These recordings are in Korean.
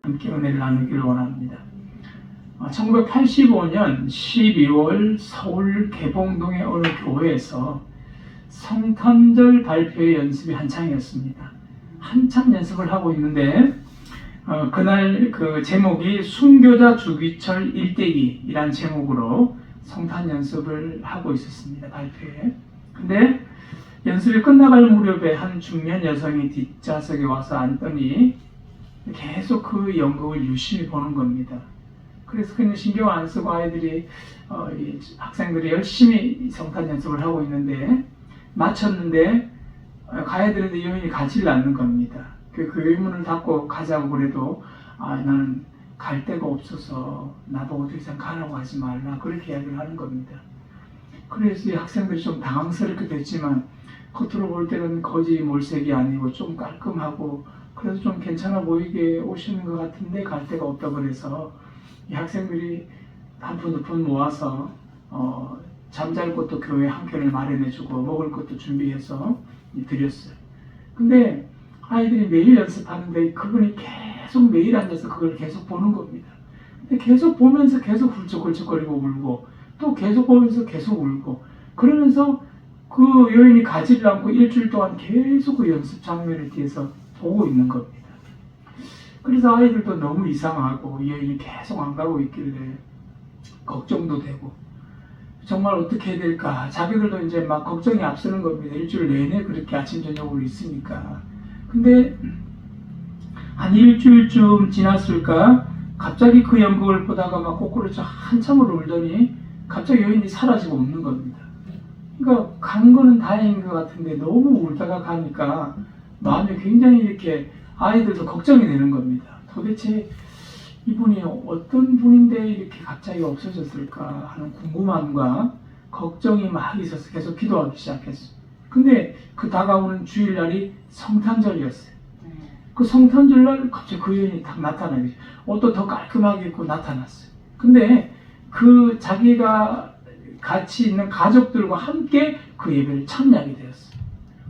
함께 은혜를 나누기를 원합니다. 1985년 12월 서울 개봉동의 어느 교회에서 성탄절 발표회 연습이 한창이었습니다. 한참 연습을 하고 있는데 그날 그 제목이 순교자 주기철 일대기이란 제목으로 성탄 연습을 하고 있었습니다. 발표회. 근데 연습이 끝나갈 무렵에 한 중년 여성이 뒷좌석에 와서 앉더니 계속 그 연극을 유심히 보는 겁니다. 그래서 그냥 신경 안 쓰고 아이들이 학생들이 열심히 성탄 연습을 하고 있는데 마쳤는데 가야 되는데 여인이 가지를 않는 겁니다. 그 의문을 닫고 가자고 그래도 나는 갈 데가 없어서 나보고 더 이상 가라고 하지 말라 그렇게 이야기를 하는 겁니다. 그래서 이 학생들이 좀 당황스럽게 됐지만 겉으로 볼 때는 거지 몰색이 아니고 좀 깔끔하고 그래서 좀 괜찮아 보이게 오시는 것 같은데 갈 데가 없다 그래서 이 학생들이 한 푼 두 푼 모아서 잠잘 곳도 교회 한 켠을 마련해주고 먹을 것도 준비해서 드렸어요. 근데 아이들이 매일 연습하는데 그분이 계속 매일 앉아서 그걸 계속 보는 겁니다. 근데 계속 보면서 계속 훌쩍훌쩍거리고 울고 또 계속 보면서 계속 울고 그러면서 그 여인이 가지를 않고 일주일 동안 계속 그 연습 장면에 대해서 보고 있는 겁니다. 그래서 아이들도 너무 이상하고 이 여인이 계속 안 가고 있길래 걱정도 되고 정말 어떻게 해야 될까 자기들도 이제 막 걱정이 앞서는 겁니다. 일주일 내내 그렇게 아침 저녁으로 있으니까. 근데 한 일주일쯤 지났을까 갑자기 그 연극을 보다가 막 거꾸로 한참을 울더니 갑자기 여인이 사라지고 없는 겁니다. 그러니까 간 거는 다행인 것 같은데 너무 울다가 가니까 마음이 굉장히 이렇게 아이들도 걱정이 되는 겁니다. 도대체 이분이 어떤 분인데 이렇게 갑자기 없어졌을까 하는 궁금함과 걱정이 막 있어서 계속 기도하기 시작했어요. 근데 그 다가오는 주일날이 성탄절이었어요. 그 성탄절날 갑자기 그 여인이 딱 나타나기 옷도 더 깔끔하게 입고 나타났어요. 근데 그 자기가 같이 있는 가족들과 함께 그 예배를 참여하게 되었어요.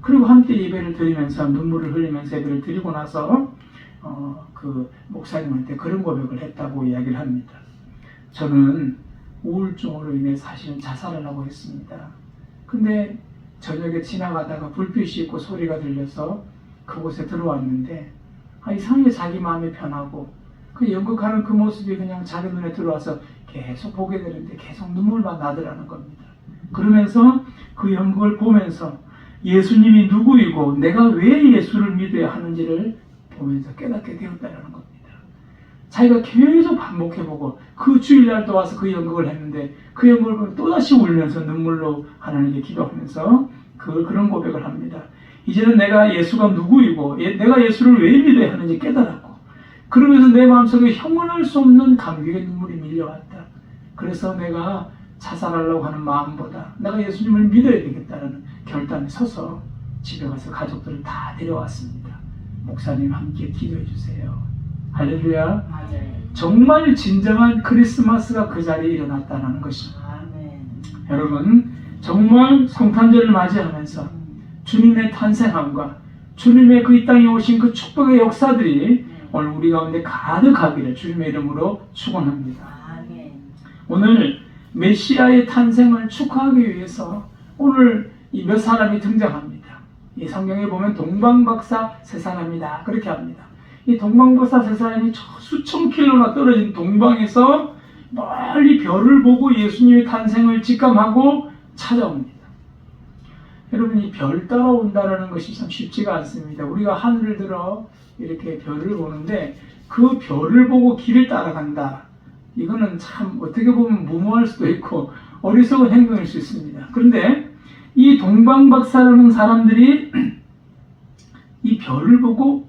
그리고 함께 예배를 드리면서 눈물을 흘리면서 예배를 드리고 나서 그 목사님한테 그런 고백을 했다고 이야기를 합니다. 저는 우울증으로 인해 사실은 자살을 하고 했습니다. 근데 저녁에 지나가다가 불빛이 있고 소리가 들려서 그곳에 들어왔는데 이상하게 자기 마음이 편하고 그 연극하는 그 모습이 그냥 자기 눈에 들어와서 계속 보게 되는데 계속 눈물만 나더라는 겁니다. 그러면서 그 연극을 보면서 예수님이 누구이고 내가 왜 예수를 믿어야 하는지를 보면서 깨닫게 되었다는 겁니다. 자기가 계속 반복해보고 그 주일날도 와서 그 연극을 했는데 그 연극을 보면 또다시 울면서 눈물로 하나님께 기도하면서 그런 고백을 합니다. 이제는 내가 예수가 누구이고 내가 예수를 왜 믿어야 하는지 깨달았고 그러면서 내 마음속에 형언할 수 없는 감격의 눈물이 밀려왔다. 그래서 내가 자살하려고 하는 마음보다 내가 예수님을 믿어야 되겠다는 결단에 서서 집에 가서 가족들을 다 데려왔습니다. 목사님 함께 기도해 주세요. 할렐루야. 정말 진정한 크리스마스가 그 자리에 일어났다는 것입니다. 여러분 정말 성탄절을 맞이하면서 주님의 탄생함과 주님의 그 이 땅에 오신 그 축복의 역사들이 오늘 우리 가운데 가득하기를 주님의 이름으로 축원합니다. 오늘 메시아의 탄생을 축하하기 위해서 오늘 이 몇 사람이 등장합니다. 이 성경에 보면 동방박사 세 사람이다 그렇게 합니다. 이 동방박사 세 사람이 수천 킬로나 떨어진 동방에서 멀리 별을 보고 예수님의 탄생을 직감하고 찾아옵니다. 여러분 이 별 따라온다는 것이 참 쉽지가 않습니다. 우리가 하늘을 들어 이렇게 별을 보는데 그 별을 보고 길을 따라간다. 이거는 참 어떻게 보면 무모할 수도 있고 어리석은 행동일 수 있습니다. 그런데 이 동방박사라는 사람들이 이 별을 보고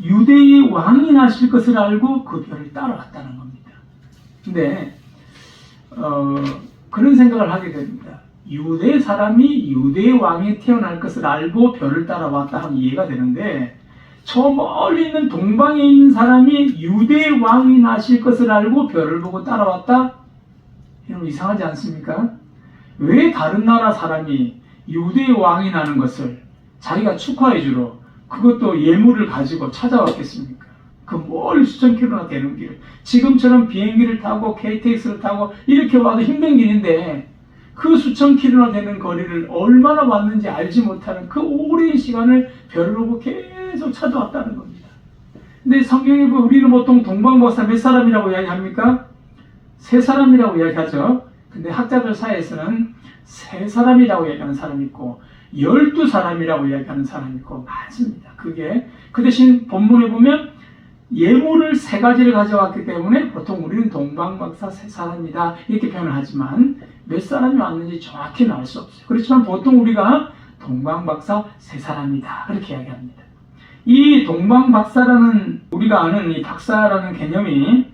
유대의 왕이 나실 것을 알고 그 별을 따라갔다는 겁니다. 근데 그런 생각을 하게 됩니다. 유대 사람이 유대의 왕이 태어날 것을 알고 별을 따라왔다 하면 이해가 되는데 저 멀리 있는 동방에 있는 사람이 유대의 왕이 나실 것을 알고 별을 보고 따라왔다? 여러분 이상하지 않습니까? 왜 다른 나라 사람이 유대의 왕이 나는 것을 자기가 축하해 주러 그것도 예물을 가지고 찾아왔겠습니까? 그 멀리 수천 킬로나 되는 길. 지금처럼 비행기를 타고 KTX를 타고 이렇게 와도 힘든 길인데 그 수천 킬로나 되는 거리를 얼마나 왔는지 알지 못하는 그 오랜 시간을 별을 보고 계속 찾아왔다는 겁니다. 근데 성경에 보면 우리는 보통 동방박사 몇 사람이라고 이야기합니까? 세 사람이라고 이야기하죠. 근데 학자들 사이에서는 세 사람이라고 이야기하는 사람이 있고 12사람이라고 이야기하는 사람이 있고 많습니다. 그게 그 대신 본문에 보면 예물을 세 가지를 가져왔기 때문에 보통 우리는 동방박사 세 사람이다 이렇게 표현을 하지만 몇 사람이 왔는지 정확히는 알 수 없어요. 그렇지만 보통 우리가 동방박사 세 사람이다 그렇게 이야기합니다. 이 동방박사라는 우리가 아는 이 박사라는 개념이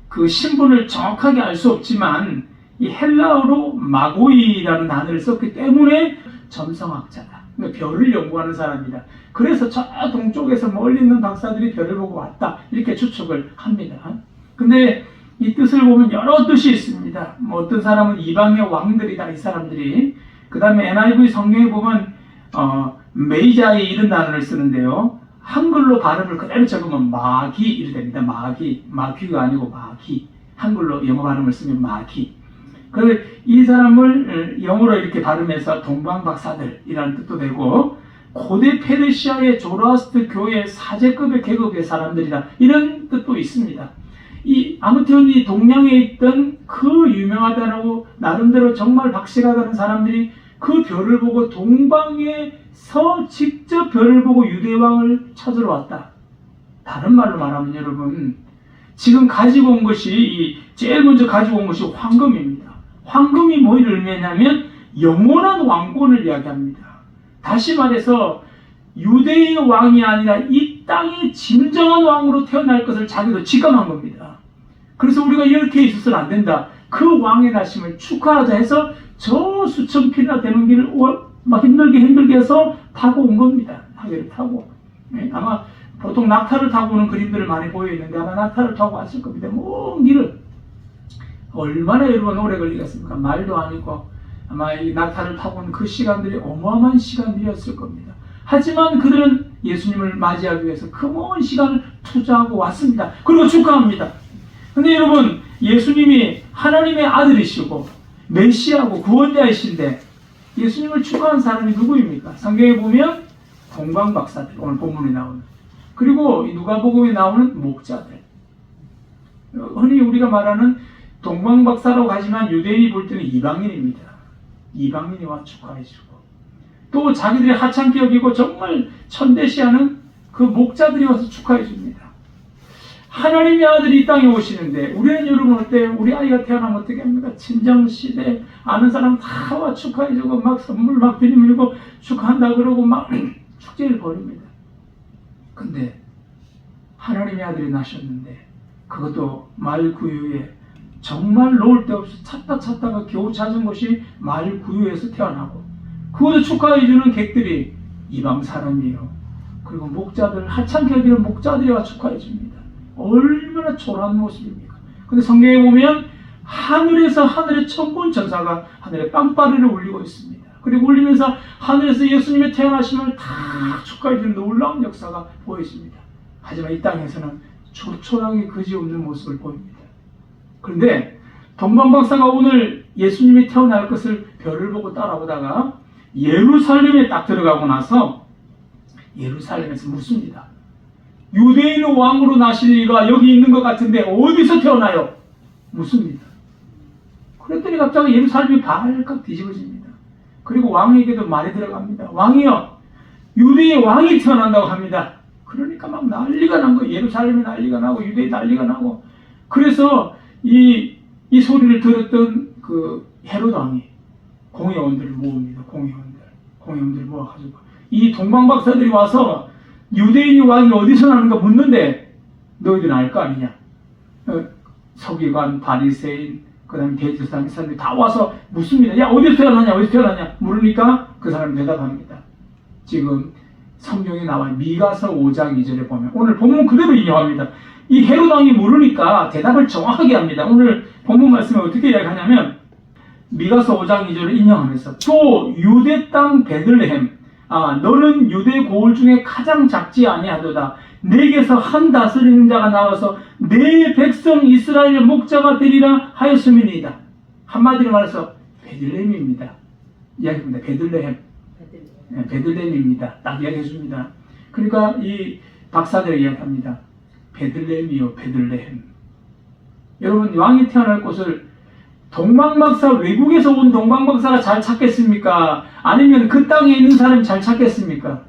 그 신분을 정확하게 알 수 없지만 이 헬라어로 마고이라는 단어를 썼기 때문에 점성학자다. 그러니까 별을 연구하는 사람이다. 그래서 저 동쪽에서 멀리 있는 박사들이 별을 보고 왔다. 이렇게 추측을 합니다. 근데 이 뜻을 보면 여러 뜻이 있습니다. 뭐 어떤 사람은 이방의 왕들이다. 이 사람들이. 그 다음에 NIV 성경에 보면 메이자이 이런 단어를 쓰는데요. 한글로 발음을 그대로 적으면 마기 이렇게 됩니다. 마귀가 아니고 마기. 한글로 영어 발음을 쓰면 마기. 그래서 이 사람을 영어로 이렇게 발음해서 동방박사들이라는 뜻도 되고 고대 페르시아의 조로아스트 교회 사제급의 계급의 사람들이다 이런 뜻도 있습니다. 아무튼 이 동양에 있던 그 유명하다고 나름대로 정말 박식하다는 사람들이 그 별을 보고 동방에서 직접 별을 보고 유대왕을 찾으러 왔다. 다른 말로 말하면 여러분 지금 가지고 온 것이 제일 먼저 가지고 온 것이 황금입니다. 황금이 뭘 의미하냐면 영원한 왕권을 이야기합니다. 다시 말해서 유대의 왕이 아니라 이 땅의 진정한 왕으로 태어날 것을 자기도 직감한 겁니다. 그래서 우리가 이렇게 있어서는 안 된다. 그 왕의 나심을 축하하자 해서 저 수천 킬로나 되는 길을 막 힘들게 해서 타고 온 겁니다. 하계를 타고. 아마 보통 낙타를 타고 오는 그림들을 많이 보여있는데 아마 낙타를 타고 왔을 겁니다. 먼 길을. 얼마나 여러분 오래 걸리겠습니까? 말도 아니고 아마 이 낙타를 타고 온 그 시간들이 어마어마한 시간들이었을 겁니다. 하지만 그들은 예수님을 맞이하기 위해서 그 먼 시간을 투자하고 왔습니다. 그리고 축하합니다. 근데 여러분 예수님이 하나님의 아들이시고 메시아고 구원자이신데 예수님을 축하한 사람이 누구입니까? 성경에 보면 동방박사들 오늘 본문에 나오는 그리고 누가복음에 나오는 목자들 흔히 우리가 말하는 동방박사라고 하지만 유대인이 볼 때는 이방인입니다. 이방인이 와 축하해주고 또 자기들이 하찮게 여기고 정말 천대시하는 그 목자들이 와서 축하해줍니다. 하나님의 아들이 이 땅에 오시는데 우리는 여러분 어때요? 우리 아이가 태어나면 어떻게 합니까? 친정시대 아는 사람 다 와 축하해주고 막 선물 막 들이밀고 축하한다 그러고 막 축제를 벌입니다. 근데 하나님의 아들이 나셨는데 그것도 말구유에 정말 놓을 데 없이 찾다가 겨우 찾은 것이 말구유에서 태어나고 그것도 축하해주는 객들이 이방 사람이에요. 그리고 목자들 하찮게 여기는 목자들이 와 축하해줍니다. 얼마나 초라한 모습입니까? 근데 성경에 보면 하늘의 천군 천사가 하늘에 빵빠레를 울리고 있습니다. 그리고 울리면서 하늘에서 예수님의 태어나심을 다 축하해주는 놀라운 역사가 보여집니다. 하지만 이 땅에서는 초라하게 그지없는 모습을 보입니다. 그런데 동방박사가 오늘 예수님이 태어날 것을 별을 보고 따라오다가 예루살렘에 딱 들어가고 나서 예루살렘에서 묻습니다. 유대인 왕으로 나실 리가 여기 있는 것 같은데 어디서 태어나요? 묻습니다. 그랬더니 갑자기 예루살렘이 발칵 뒤집어집니다. 그리고 왕에게도 말이 들어갑니다. 왕이요, 유대의 왕이 태어난다고 합니다. 그러니까 막 난리가 난 거예요. 예루살렘이 난리가 나고 유대에 난리가 나고. 그래서 이 소리를 들었던 그 헤롯 왕이 공회원들을 모읍니다. 공회원들을 모아가지고 이 동방박사들이 와서 유대인이 왕이 어디서 나는가 묻는데 너희들은 알 거 아니냐. 서기관, 바리새인, 그 다음에 대제사장 사람들이 다 와서 묻습니다. 야 어디서 태어나냐 물으니까 그 사람이 대답합니다. 지금 성경에 나와 미가서 5장 2절에 보면 오늘 본문 그대로 인용합니다. 이 헤롯 왕이 물으니까 대답을 정확하게 합니다. 오늘 본문 말씀에 어떻게 이야기하냐면 미가서 5장 2절을 인용하면서 또 유대 땅 베들레헴 너는 유대 고을 중에 가장 작지 아니하도다. 내게서 한 다스리는 자가 나와서 내 백성 이스라엘의 목자가 되리라 하였음이니이다. 한마디로 말해서 베들레헴입니다. 이야기합니다. 베들레헴. 베들레헴입니다. 딱 이야기해줍니다. 그러니까 이 박사들이 이야기합니다. 베들레헴이요, 베들레헴. 여러분, 왕이 태어날 곳을 동방박사, 외국에서 온 동방박사가 잘 찾겠습니까? 아니면 그 땅에 있는 사람이 잘 찾겠습니까?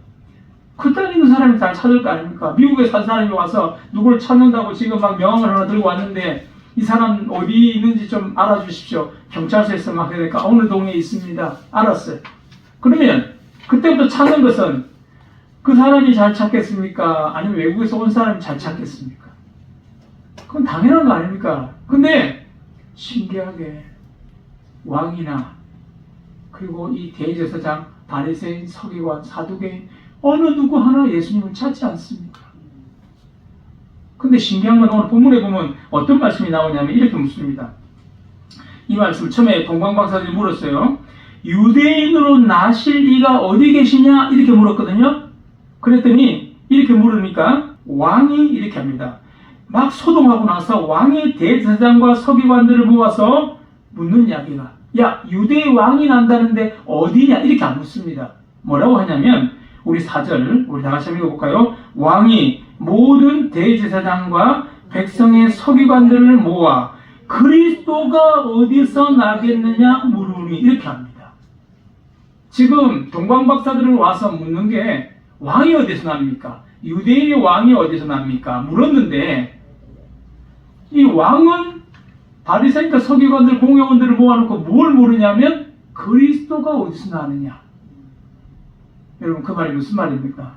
그 땅에 있는 사람이 잘 찾을 거 아닙니까? 미국에 산 사람이 와서 누구를 찾는다고 지금 막 명함을 하나 들고 왔는데 이 사람 어디 있는지 좀 알아주십시오. 경찰서에서 막 그러니까 어느 동에 있습니다. 알았어요. 그러면 그때부터 찾는 것은 그 사람이 잘 찾겠습니까? 아니면 외국에서 온 사람이 잘 찾겠습니까? 그건 당연한 거 아닙니까? 근데 신기하게 왕이나 그리고 이 대제사장, 바리새인, 서기관, 사두개인 어느 누구 하나 예수님을 찾지 않습니다. 근데 신기한 건 오늘 본문에 보면 어떤 말씀이 나오냐면 이렇게 묻습니다. 이 말씀 처음에 동방박사들이 물었어요. 유대인으로 나실 이가 어디 계시냐? 이렇게 물었거든요. 그랬더니 이렇게 물으니까 왕이 이렇게 합니다. 막 소동하고 나서 왕이 대제사장과 서기관들을 모아서 묻는 이야기가 야, 유대의 왕이 난다는데 어디냐? 이렇게 안 묻습니다. 뭐라고 하냐면 우리 4절 우리 다 같이 읽어볼까요? 왕이 모든 대제사장과 백성의 서기관들을 모아 그리스도가 어디서 나겠느냐 물으니 이렇게 합니다. 지금 동방박사들을 와서 묻는 게 왕이 어디서 납니까? 유대인의 왕이 어디서 납니까? 물었는데 이 왕은 바리새인과 서기관들, 공회원들을 모아놓고 뭘 물으냐면 그리스도가 어디서 나느냐. 여러분 그 말이 무슨 말입니까?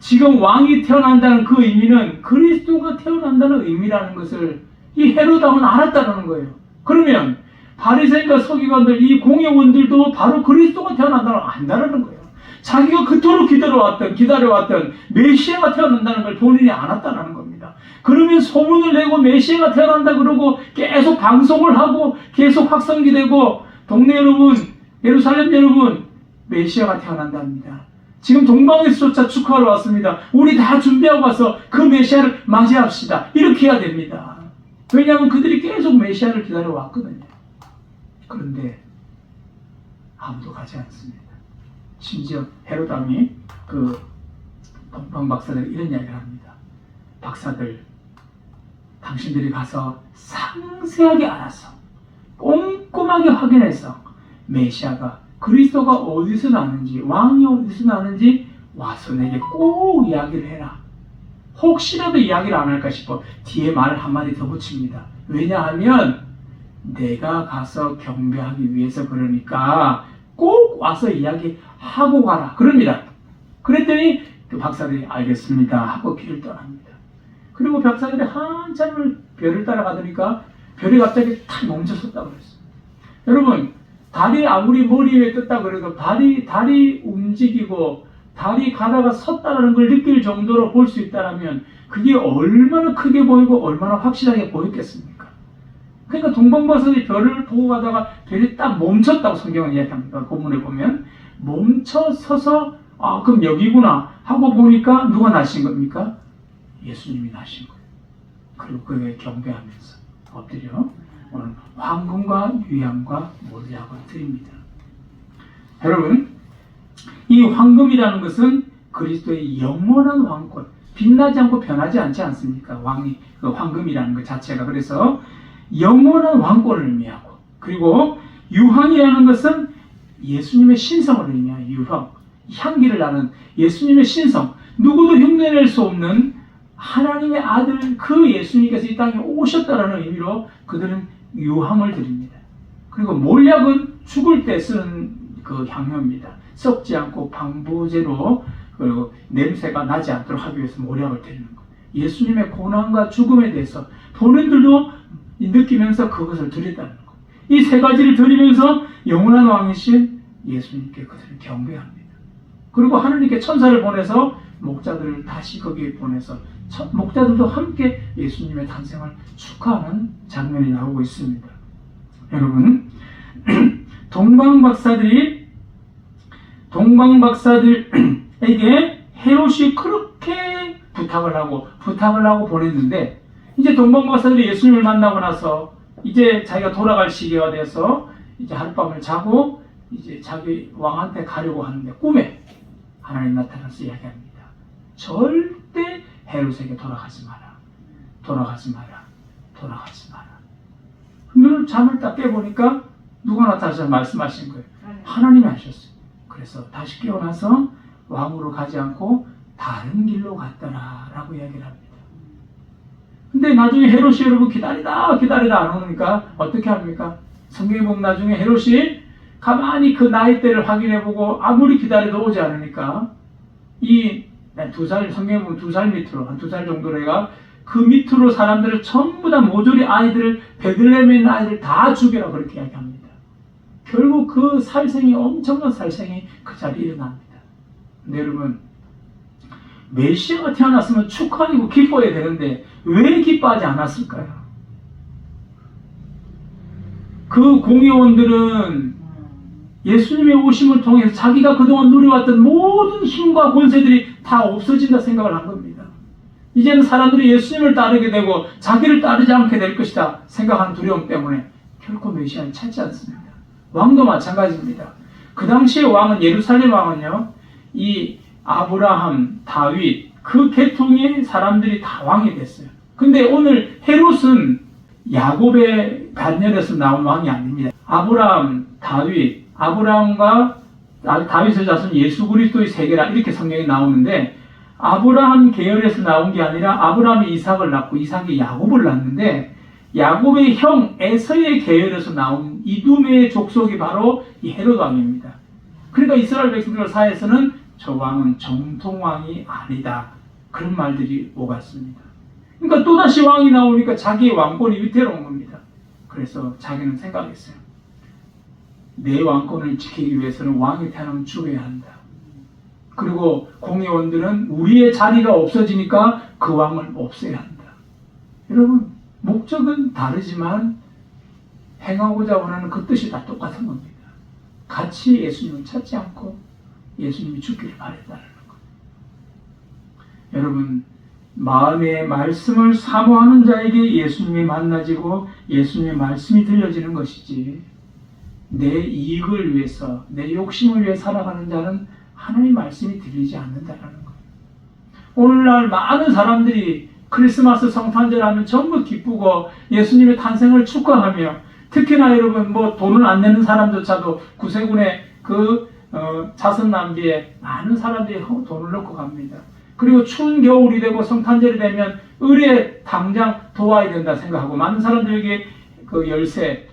지금 왕이 태어난다는 그 의미는 그리스도가 태어난다는 의미라는 것을 이 헤롯 왕은 알았다는 거예요. 그러면 바리새인과 서기관들, 이 공회원들도 바로 그리스도가 태어난다는 걸 안다는 거예요. 자기가 그토록 기다려왔던 메시아가 태어난다는 걸 본인이 알았다는 겁니다. 그러면 소문을 내고 메시아가 태어난다 그러고 계속 방송을 하고 계속 확성기 되고 동네 여러분, 예루살렘 여러분, 메시아가 태어난답니다. 지금 동방에서조차 축하하러 왔습니다. 우리 다 준비하고 와서 그 메시아를 맞이합시다. 이렇게 해야 됩니다. 왜냐하면 그들이 계속 메시아를 기다려왔거든요. 그런데 아무도 가지 않습니다. 심지어 헤롯 왕이 그 동방 박사들 이런 이야기를 합니다. 박사들, 당신들이 가서 상세하게 알아서 꼼꼼하게 확인해서 메시아가 그리스도가 어디서 나는지, 왕이 어디서 나는지 와서 내게 꼭 이야기를 해라. 혹시라도 이야기를 안 할까 싶어 뒤에 말을 한마디 더 붙입니다. 왜냐하면 내가 가서 경배하기 위해서 그러니까 꼭 와서 이야기하고 가라. 그럽니다. 그랬더니 그 박사들이 알겠습니다 하고 길을 떠납니다. 그리고 박사들이 한참을 별을 따라가더니까 별이 갑자기 탁 멈춰섰다고 그랬어요. 여러분, 달이 아무리 머리 위에 떴다 그래도 달이 움직이고 달이 가다가 섰다는 걸 느낄 정도로 볼 수 있다면 그게 얼마나 크게 보이고 얼마나 확실하게 보였겠습니까? 그러니까 동방박사들이 별을 보고 가다가 별이 딱 멈췄다고 성경은 이야기합니다. 본문에 보면 멈춰 서서 아 그럼 여기구나 하고 보니까 누가 나신 겁니까? 예수님이 나신 거예요. 그리고 그에 경배하면서 엎드려 오늘 황금과 유향과 몰약을 드립니다. 여러분, 이 황금이라는 것은 그리스도의 영원한 왕권, 빛나지 않고 변하지 않지 않습니까? 왕이 그 황금이라는 것 자체가 그래서 영원한 왕권을 의미하고, 그리고 유황이라는 것은 예수님의 신성을 의미하는 유황, 향기를 나는 예수님의 신성, 누구도 흉내낼 수 없는 하나님의 아들 그 예수님께서 이 땅에 오셨다는 의미로 그들은 유황을 드립니다. 그리고 몰약은 죽을 때 쓰는 그 향료입니다. 썩지 않고 방부제로 그리고 냄새가 나지 않도록 하기 위해서 몰약을 드리는 것. 예수님의 고난과 죽음에 대해서 본인들도 느끼면서 그것을 드린다는 것. 이 세 가지를 드리면서 영원한 왕이신 예수님께 그들을 경배합니다. 그리고 하나님께 천사를 보내서 목자들을 다시 거기에 보내서 목자들도 함께 예수님의 탄생을 축하하는 장면이 나오고 있습니다. 여러분, 동방박사들에게 헤롯이 그렇게 부탁을 하고 보냈는데, 이제 동방박사들이 예수님을 만나고 나서 이제 자기가 돌아갈 시기가 돼서 이제 하룻밤을 자고 이제 자기 왕한테 가려고 하는데 꿈에 하나님 나타나서 이야기합니다. 절대 헤롯에게 돌아가지 마라. 돌아가지 마라. 돌아가지 마라. 눈을 잠을 딱 깨보니까 누가 나타나서 말씀하신 거예요. 하나님이 하셨어요. 그래서 다시 깨어나서 왕으로 가지 않고 다른 길로 갔더라 라고 이야기를 합니다. 근데 나중에 헤롯이 여러분 기다리다 안 오니까 어떻게 합니까? 성경에 보면 나중에 헤롯이 가만히 그 나이대를 확인해보고 아무리 기다려도 오지 않으니까 이 2살, 성경에 보면 2살 밑으로, 한 2살 정도로 해가 그 밑으로 사람들을 전부 다 모조리 아이들을, 베들레헴에 있는 아이들 다 죽여라 그렇게 이야기합니다. 결국 그 살생이, 엄청난 살생이 그 자리에 일어납니다. 근데 여러분, 메시아가 태어났으면 축하하고 기뻐해야 되는데 왜 기뻐하지 않았을까요? 그 공의원들은 예수님의 오심을 통해서 자기가 그동안 누려왔던 모든 힘과 권세들이 다 없어진다 생각을 한 겁니다. 이제는 사람들이 예수님을 따르게 되고 자기를 따르지 않게 될 것이다 생각하는 두려움 때문에 결코 메시아를 찾지 않습니다. 왕도 마찬가지입니다. 그 당시의 왕은, 예루살렘 왕은요, 이 아브라함, 다윗, 그 계통의 사람들이 다 왕이 됐어요. 근데 오늘 헤롯은 야곱의 반열에서 나온 왕이 아닙니다. 아브라함, 다윗, 아브라함과 다윗의 자손 예수 그리스도의 세계라 이렇게 성경에 나오는데, 아브라함 계열에서 나온 게 아니라 아브라함이 이삭을 낳고 이삭이 야곱을 낳는데, 야곱의 형 에서의 계열에서 나온 이두메의 족속이 바로 이 헤롯 왕입니다. 그러니까 이스라엘 백성들 사이에서는 저 왕은 정통왕이 아니다, 그런 말들이 오갔습니다. 그러니까 또다시 왕이 나오니까 자기의 왕권이 위태로운 겁니다. 그래서 자기는 생각했어요. 내 왕권을 지키기 위해서는 왕이 태어나면 죽어야 한다. 그리고 공의원들은 우리의 자리가 없어지니까 그 왕을 없애야 한다. 여러분, 목적은 다르지만 행하고자 원하는 그 뜻이 다 똑같은 겁니다. 같이 예수님을 찾지 않고 예수님이 죽기를 바랬다는 것. 여러분, 마음의 말씀을 사모하는 자에게 예수님이 만나지고 예수님의 말씀이 들려지는 것이지, 내 이익을 위해서, 내 욕심을 위해 살아가는 자는 하나님의 말씀이 들리지 않는다라는 거예요. 오늘날 많은 사람들이 크리스마스 성탄절 하면 전부 기쁘고 예수님의 탄생을 축하하며, 특히나 여러분 뭐 돈을 안 내는 사람조차도 구세군의 그 자선 낭비에 많은 사람들이 돈을 넣고 갑니다. 그리고 추운 겨울이 되고 성탄절이 되면 의뢰 당장 도와야 된다 생각하고, 많은 사람들에게 그 열쇠,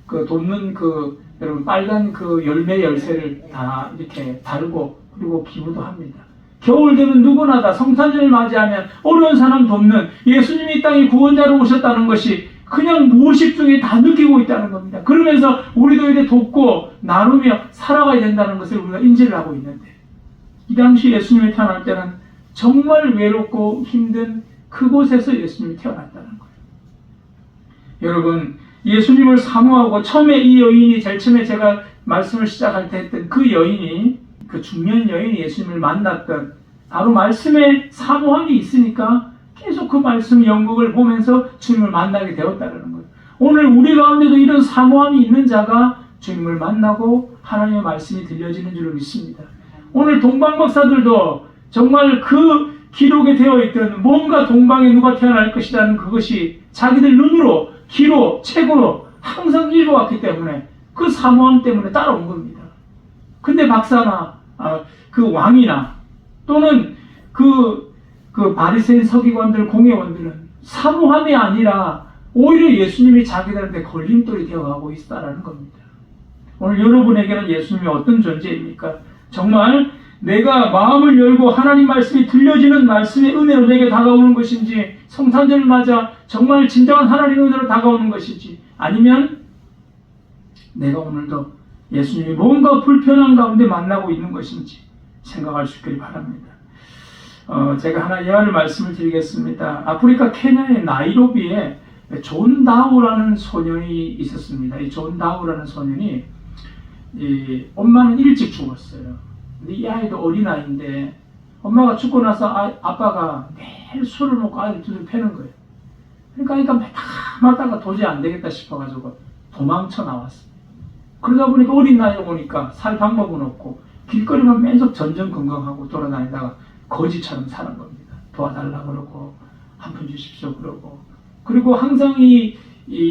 그 돕는 그 여러분 빨간 그 열매 열쇠를 다 이렇게 달고 그리고 기부도 합니다. 겨울 되면 누구나 다 성탄절을 맞이하면 어려운 사람 돕는, 예수님이 이 땅에 구원자로 오셨다는 것이 그냥 무의식 중에 다 느끼고 있다는 겁니다. 그러면서 우리도 이렇게 돕고 나누며 살아가야 된다는 것을 우리가 인지를 하고 있는데, 이 당시 예수님이 태어날 때는 정말 외롭고 힘든 그곳에서 예수님이 태어났다는 거예요. 여러분, 예수님을 사모하고 처음에 이 여인이, 제일 처음에 제가 말씀을 시작할 때 했던 그 여인이, 그 중년 여인이 예수님을 만났던 바로 말씀에 사모함이 있으니까 계속 그 말씀 연극을 보면서 주님을 만나게 되었다는 거예요. 오늘 우리 가운데도 이런 사모함이 있는 자가 주님을 만나고 하나님의 말씀이 들려지는 줄을 믿습니다. 오늘 동방박사들도 정말 그 기록에 되어 있던 뭔가 동방에 누가 태어날 것이라는 그것이 자기들 눈으로, 귀로, 책으로 항상 읽어왔기 때문에 그 사모함 때문에 따라온 겁니다. 근데 박사나 그 왕이나 또는 그 바리새인 서기관들, 공회원들은 사모함이 아니라 오히려 예수님이 자기들한테 걸림돌이 되어가고 있다라는 겁니다. 오늘 여러분에게는 예수님이 어떤 존재입니까? 정말 내가 마음을 열고 하나님 말씀이 들려지는 말씀의 은혜로 내게 다가오는 것인지, 성탄절을 맞아 정말 진정한 하나님의 은혜로 다가오는 것인지, 아니면 내가 오늘도 예수님이 뭔가 불편한 가운데 만나고 있는 것인지 생각할 수 있기를 바랍니다. 제가 하나 예화를 말씀을 드리겠습니다. 아프리카 케냐의 나이로비에 존 다우라는 소년이 있었습니다. 이 존 다우라는 소년이, 엄마는 일찍 죽었어요. 근데 이 아이도 어린아이인데 엄마가 죽고 나서 아빠가 매일 술을 먹고 아이를 두들 패는 거예요. 그러니까 마다가 도저히 안 되겠다 싶어가지고 도망쳐 나왔어요. 그러다 보니까 어린 나이에 보니까 살 방법은 없고 길거리만 계속 전전긍긍하고 돌아다니다가 거지처럼 사는 겁니다. 도와달라 그러고 한 푼 주십시오 그러고. 그리고 항상 이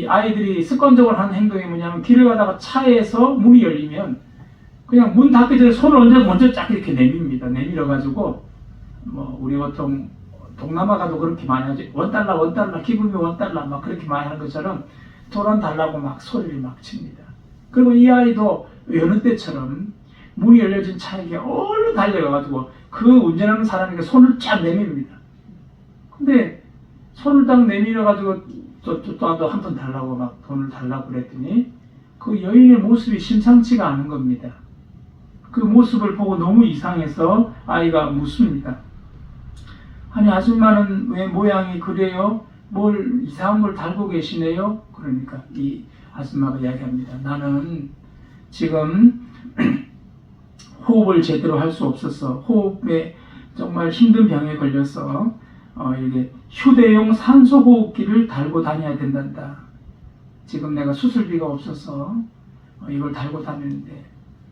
아이들이 습관적으로 하는 행동이 뭐냐면 길을 가다가 차에서 문이 열리면 그냥 문 닫기 전에 손을 먼저 쫙 이렇게 내밉니다. 내밀어가지고 뭐 우리 보통 동남아 가도 그렇게 많이 하지. $1, 기분이 $1 막 그렇게 많이 하는 것처럼 돈 원 달라고 막 소리를 막 칩니다. 그리고 이 아이도 여느 때처럼 문이 열려진 차에게 얼른 달려가가지고 그 운전하는 사람에게 손을 쫙 내밉니다. 근데 손을 딱 내밀어가지고 또 한 푼 달라고 막 돈을 달라고 그랬더니 그 여인의 모습이 심상치가 않은 겁니다. 그 모습을 보고 너무 이상해서 아이가 묻습니다. 아니 아줌마는 왜 모양이 그래요? 뭘 이상한 걸 달고 계시네요? 그러니까 이 아줌마가 이야기합니다. 나는 지금 호흡을 제대로 할 수 없어서 호흡에 정말 힘든 병에 걸려서 이게 휴대용 산소호흡기를 달고 다녀야 된단다. 지금 내가 수술비가 없어서 이걸 달고 다니는데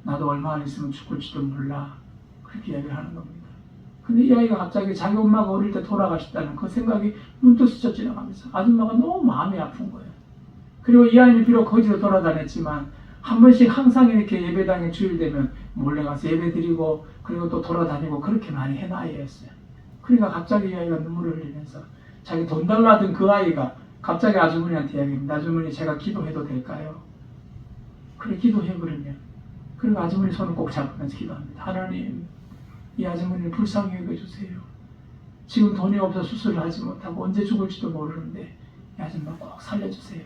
나도 얼마 안 있으면 죽을지도 몰라. 그렇게 이야기를 하는 겁니다. 근데 이 아이가 갑자기 자기 엄마가 어릴 때 돌아가셨다는 그 생각이 문득 스쳐 지나가면서 아줌마가 너무 마음이 아픈 거예요. 그리고 이 아이는 비록 거지로 돌아다녔지만 한 번씩 항상 이렇게 예배당에 주일 되면 몰래 가서 예배 드리고 그리고 또 돌아다니고 그렇게 많이 한 아이였어요. 그러니까 갑자기 이 아이가 눈물을 흘리면서 자기 돈 달라던 그 아이가 갑자기 아주머니한테 이야기합니다. 아주머니 제가 기도해도 될까요? 그래 기도해 그러면. 그리고 아주머니 손을 꼭 잡으면서 기도합니다. 하나님 이 아주머니를 불쌍히 여겨주세요. 지금 돈이 없어 수술을 하지 못하고 언제 죽을지도 모르는데 이 아줌마 꼭 살려주세요.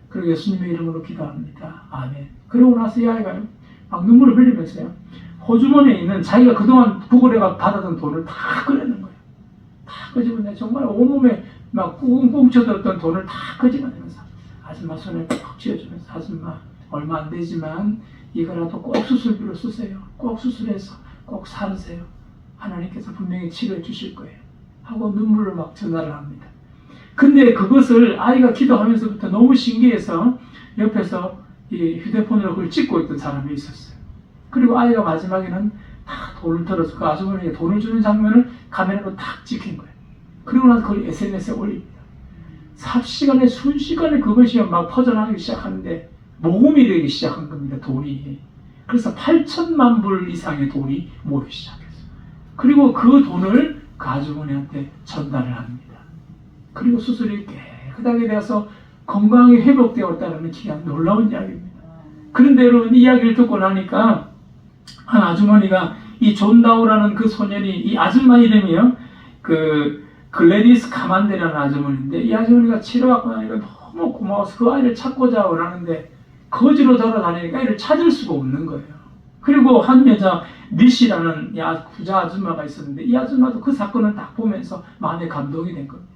그리고 예수님의 이름으로 기도합니다. 아멘. 그러고 나서 이 아이가 막 눈물을 흘리면서요. 호주머니에 있는 자기가 그동안 구걸해가 받았던 돈을 다 꺼내는 거예요. 다 끄집어내. 정말 온몸에 막 꽁꽁 쳐들었던 돈을 다 끄집어내면서 아줌마 손에 꼭 쥐어주면서 아줌마 얼마 안 되지만 이거라도 꼭 수술비로 쓰세요. 꼭 수술해서 꼭 살으세요. 하나님께서 분명히 치료해 주실 거예요. 하고 눈물을 막 전화를 합니다. 근데 그것을 아이가 기도하면서부터 너무 신기해서 옆에서 이 휴대폰으로 그걸 찍고 있던 사람이 있었어요. 그리고 아이가 마지막에는 다 돈을 들어서 그 아주머니에게 돈을 주는 장면을 카메라로 탁 찍힌 거예요. 그리고 나서 그걸 SNS에 올립니다. 삽시간에 순식간에 그것이 막 퍼져나가기 시작하는데 모금이 되기 시작한 겁니다. 돈이. 그래서 8천만 불 이상의 돈이 모이기 시작했어요. 그리고 그 돈을 그 아주머니한테 전달을 합니다. 그리고 수술이 깨끗하게 되어서 건강이 회복되었다는 기가 놀라운 이야기입니다. 그런데 여러분 이 이야기를 듣고 나니까 한 아주머니가 이 존 다우라는 그 소년이 이 아줌마 이름이요. 그 글래디스 카만데라는 아주머니인데 이 아주머니가 치료받고 나니까 너무 고마워서 그 아이를 찾고자 원하는데 거지로 돌아다니니까 아이를 찾을 수가 없는 거예요. 그리고 한 여자 미시라는 부자 아줌마가 있었는데 이 아줌마도 그 사건을 딱 보면서 마음에 감동이 된 겁니다.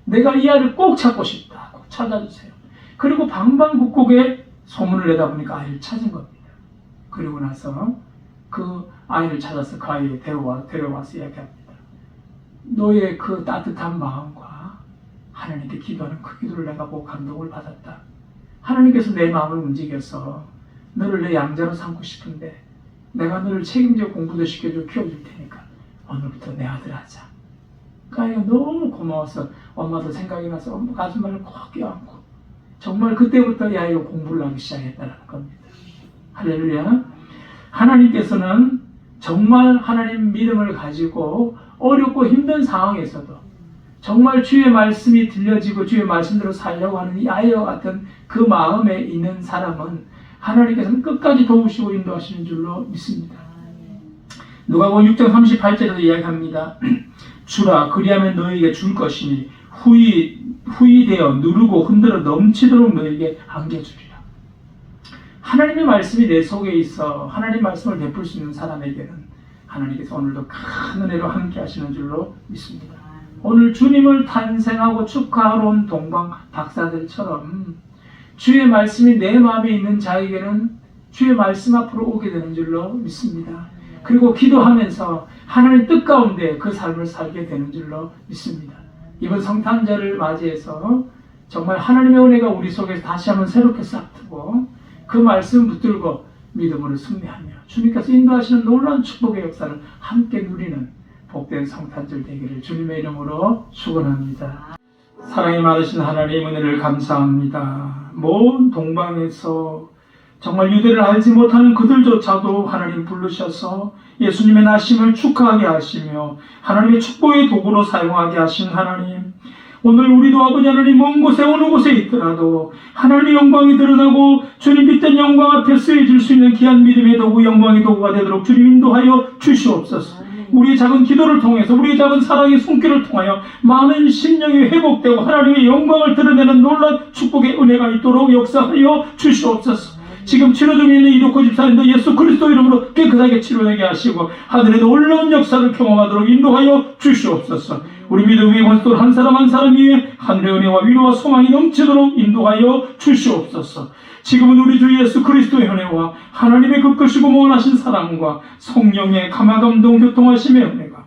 내가 이 아이를 꼭 찾고 싶다. 꼭 찾아주세요. 그리고 방방곡곡에 소문을 내다 보니까 아이를 찾은 겁니다. 그리고 나서 그 아이를 찾아서 그 아이를 데려와서 이야기합니다. 너의 그 따뜻한 마음과 하나님께 기도하는 그 기도를 내가 보고 감동을 받았다. 하나님께서 내 마음을 움직여서 너를 내 양자로 삼고 싶은데 내가 너를 책임져 공부도 시켜주고 키워줄 테니까 오늘부터 내 아들 하자. 그 아이가 너무 고마워서 엄마도 생각이 나서 엄마 아줌마를 꼭 껴안고 정말 그때부터 이 아이가 공부를 하기 시작했다는 겁니다. 할렐루야. 하나님께서는 정말 하나님 믿음을 가지고 어렵고 힘든 상황에서도 정말 주의 말씀이 들려지고 주의 말씀대로 살려고 하는 이 아이와 같은 그 마음에 있는 사람은 하나님께서는 끝까지 도우시고 인도하시는 줄로 믿습니다. 누가복음 6장 38절에도 이야기합니다. 주라 그리하면 너에게 줄 것이니 후이 되어 누르고 흔들어 넘치도록 너에게 안겨주리라. 하나님의 말씀이 내 속에 있어 하나님 말씀을 베풀 수 있는 사람에게는 하나님께서 오늘도 큰 은혜로 함께 하시는 줄로 믿습니다. 오늘 주님을 탄생하고 축하하러 온 동방 박사들처럼 주의 말씀이 내 마음에 있는 자에게는 주의 말씀 앞으로 오게 되는 줄로 믿습니다. 그리고 기도하면서 하나님 뜻 가운데 그 삶을 살게 되는 줄로 믿습니다. 이번 성탄절을 맞이해서 정말 하나님의 은혜가 우리 속에서 다시 한번 새롭게 싹트고 그 말씀 붙들고 믿음으로 승리하며 주님께서 인도하시는 놀라운 축복의 역사를 함께 누리는 복된 성탄절 되기를 주님의 이름으로 축원합니다. 사랑이 많으신 하나님 은혜를 감사합니다. 먼 동방에서 정말 유대를 알지 못하는 그들조차도 하나님 부르셔서 예수님의 나심을 축하하게 하시며 하나님의 축복의 도구로 사용하게 하신 하나님, 오늘 우리도 아버지 하나님 먼 곳에 어느 곳에 있더라도 하나님의 영광이 드러나고 주님 빛된 영광 앞에 쓰여질 수 있는 귀한 믿음의 도구, 영광의 도구가 되도록 주님 인도하여 주시옵소서. 우리의 작은 기도를 통해서, 우리의 작은 사랑의 손길을 통하여 많은 심령이 회복되고 하나님의 영광을 드러내는 놀라운 축복의 은혜가 있도록 역사하여 주시옵소서. 지금 치료 중에 있는 이도코 집사님도 예수 그리스도 이름으로 깨끗하게 치료되게 하시고 하늘의 놀라운 역사를 경험하도록 인도하여 주시옵소서. 우리 믿음의 권속들 한 사람 한 사람 위에 하늘의 은혜와 위로와 소망이 넘치도록 인도하여 주시옵소서. 지금은 우리 주 예수 그리스도의 은혜와 하나님의 그 크시고 무한하신 사랑과 성령의 감화감동 교통하심의 은혜가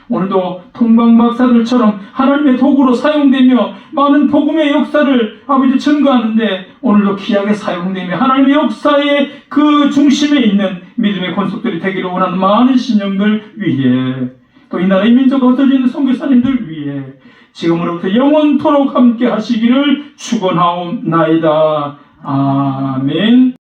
오늘도 동방박사들처럼 하나님의 도구로 사용되며 많은 복음의 역사를 아버지 증거하는데 오늘도 귀하게 사용되며 하나님의 역사의 그 중심에 있는 믿음의 권속들이 되기를 원하는 많은 신령들 위해 또 이 나라의 민족 흩어지는 선교사님들 위해 지금으로부터 영원토록 함께 하시기를 축원하옵나이다. 아멘.